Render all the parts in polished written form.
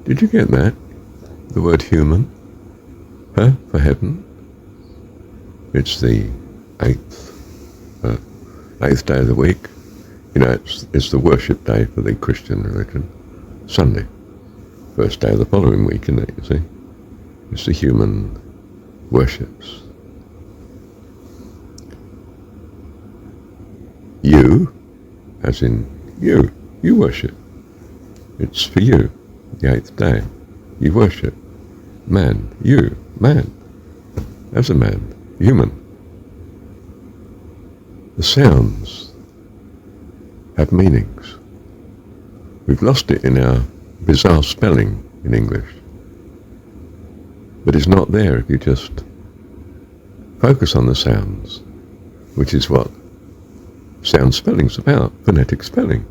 Did you get that? The word human? Huh? For heaven? It's the eighth day of the week. You know, it's the worship day for the Christian religion. Sunday. First day of the following week, isn't it, you see? It's the human worships. You, as in you worship. It's for you, the eighth day. You worship. Man, you, man, as a man, human. The sounds have meanings. We've lost it in our bizarre spelling in English. But it's not there if you just focus on the sounds, which is what sound spelling's about, phonetic spelling.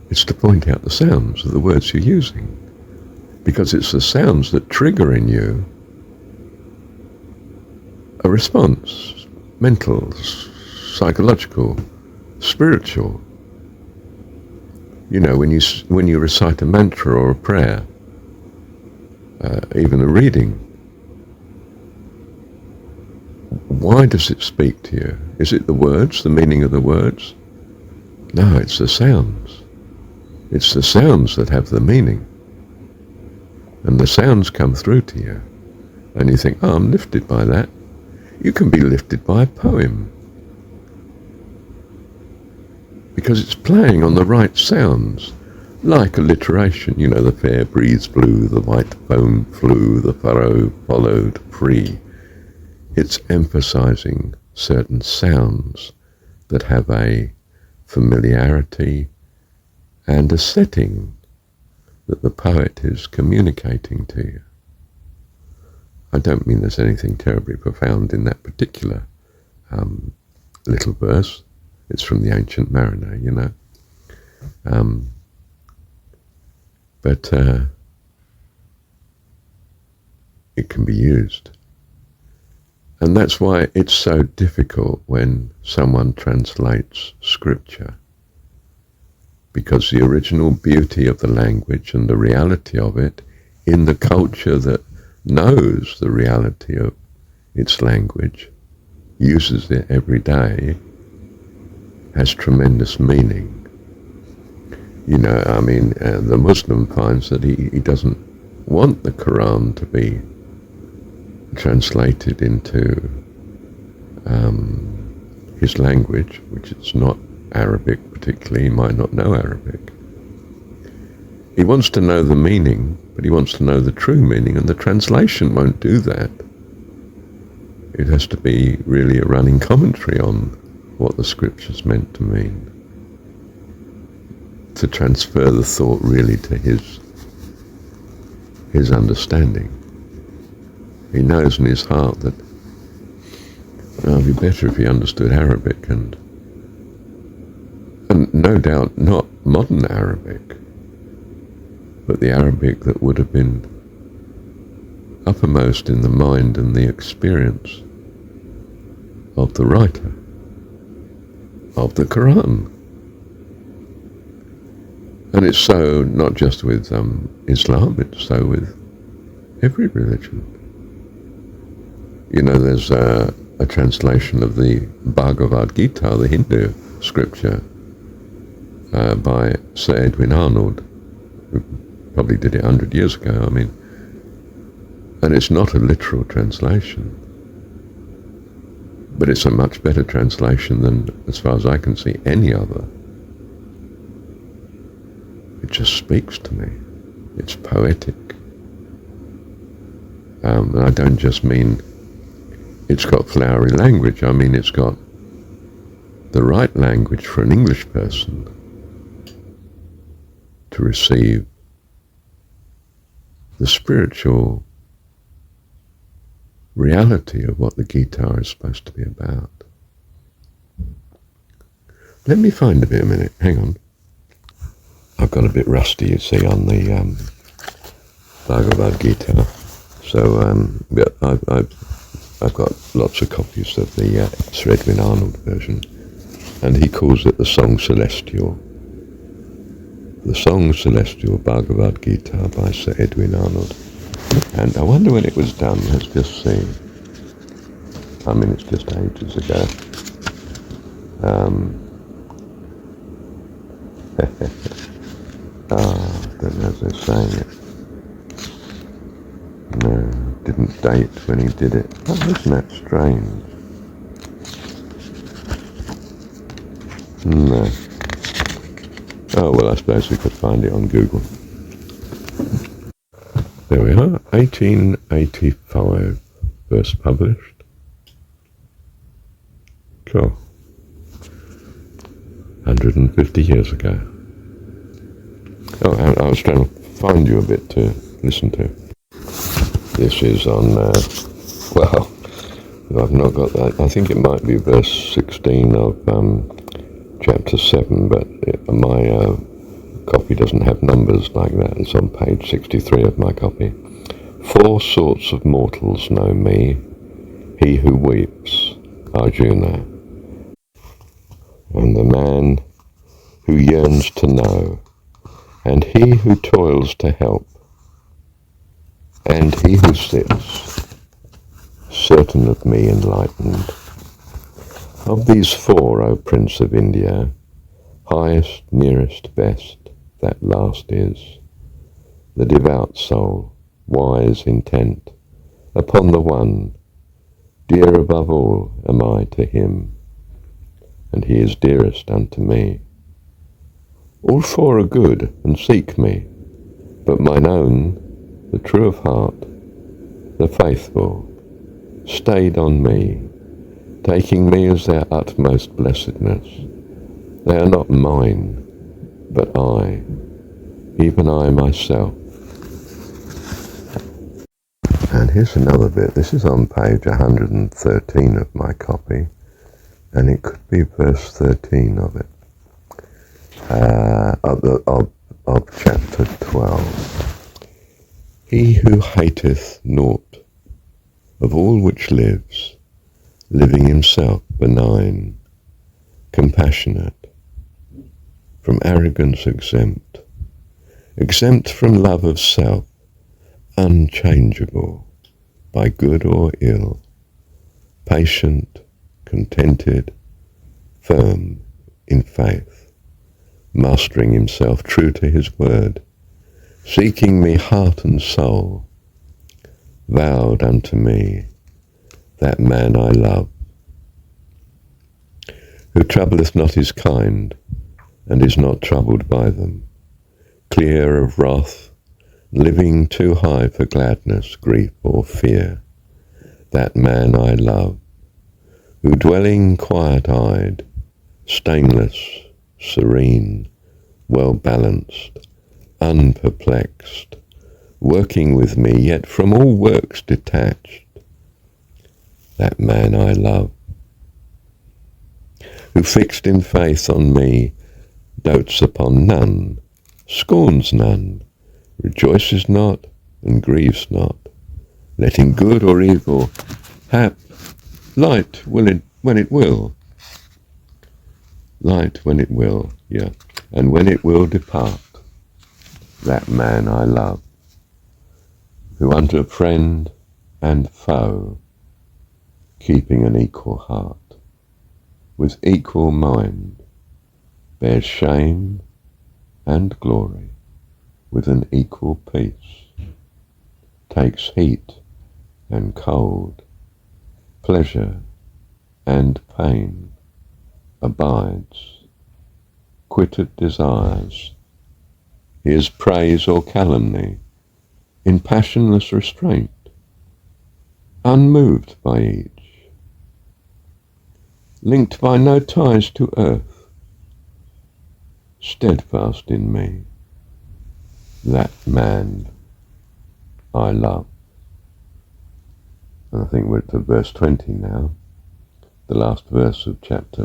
It's to point out the sounds of the words you're using, because it's the sounds that trigger in you a response, mental, psychological, spiritual. You know, when you recite a mantra or a prayer, even a reading, why does it speak to you? Is it the words, the meaning of the words? No, it's the sounds. It's the sounds that have the meaning. And the sounds come through to you. And you think, oh, I'm lifted by that. You can be lifted by a poem. Because it's playing on the right sounds. Like alliteration, you know, the fair breeze blew, the white foam flew, the furrow followed free. It's emphasizing certain sounds that have a familiarity and a setting that the poet is communicating to you. I don't mean there's anything terribly profound in that particular little verse. It's from the Ancient Mariner, you know. But it can be used. And that's why it's so difficult when someone translates scripture, because the original beauty of the language and the reality of it in the culture that knows the reality of its language, uses it every day, has tremendous meaning. You know, I mean, the Muslim finds that he doesn't want the Quran to be translated into his language, which is not Arabic particularly. He might not know Arabic. He wants to know the meaning, but he wants to know the true meaning, and the translation won't do that. It has to be really a running commentary on what the scripture's meant to mean, to transfer the thought really to his understanding. He knows in his heart that it would be better if he understood Arabic, and no doubt not modern Arabic, but the Arabic that would have been uppermost in the mind and the experience of the writer of the Quran. And it's so not just with Islam, it's so with every religion. You know, there's a translation of the Bhagavad Gita, the Hindu scripture, by Sir Edwin Arnold, who probably did it 100 years ago, I mean. And it's not a literal translation, but it's a much better translation than, as far as I can see, any other. It just speaks to me. It's poetic. And I don't just mean it's got flowery language. I mean it's got the right language for an English person to receive the spiritual reality of what the guitar is supposed to be about. Let me find a bit a minute. Hang on. I've got a bit rusty, you see, on the Bhagavad Gita. So I've got lots of copies of the Sir Edwin Arnold version, and he calls it the Song Celestial. The song Celestial Bhagavad Gita by Sir Edwin Arnold. And I wonder when it was done. Let's just see. I mean, it's just ages ago. I don't know if they're saying it. No, didn't date when he did it. Oh, isn't that strange? No. Oh, well, I suppose we could find it on Google. There we are, 1885, first published. Cool. 150 years ago. Oh, I was trying to find you a bit to listen to. This is on, well, I've not got that. I think it might be verse 16 of chapter 7, but my copy doesn't have numbers like that. It's on page 63 of my copy. 4 sorts of mortals know me. He who weeps, Arjuna, and the man who yearns to know, and he who toils to help, and he who sits, certain of me enlightened. Of these 4, O Prince of India, highest, nearest, best, that last is, the devout soul, wise intent, upon the one, dear above all am I to him, and he is dearest unto me. All 4 are good and seek me, but mine own, the true of heart, the faithful, stayed on me, taking me as their utmost blessedness. They are not mine, but I, even I myself. And here's another bit. This is on page 113 of my copy, and it could be verse 13 of it, of chapter 12. He who hateth naught of all which lives, living himself benign, compassionate, from arrogance exempt, exempt from love of self, unchangeable by good or ill, patient, contented, firm in faith, mastering himself true to his word, seeking me heart and soul, vowed unto me, that man I love, who troubleth not his kind, and is not troubled by them, clear of wrath, living too high for gladness, grief, or fear, that man I love, who dwelling quiet-eyed, stainless, serene, well-balanced, unperplexed, working with me, yet from all works detached, that man I love, who fixed in faith on me, dotes upon none, scorns none, rejoices not, and grieves not, letting good or evil hap, light when it will, light when it will, yeah, and when it will depart, that man I love, who unto friend and foe, keeping an equal heart, with equal mind, bears shame and glory with an equal peace, takes heat and cold, pleasure and pain, abides, quitted desires, hears praise or calumny, in passionless restraint, unmoved by each, linked by no ties to earth, steadfast in me, that man I love. And I think we're to verse 20 now, the last verse of chapter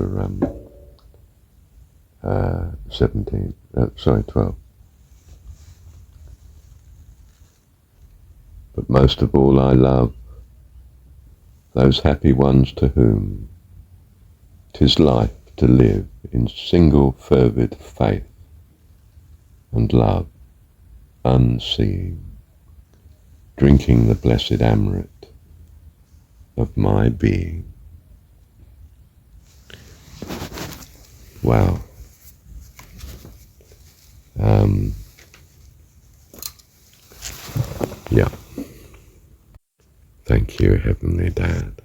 12. But most of all I love those happy ones to whom 'tis life to live in single fervid faith and love, unseeing, drinking the blessed amrit of my being. Wow. Yeah. Thank you, Heavenly Dad.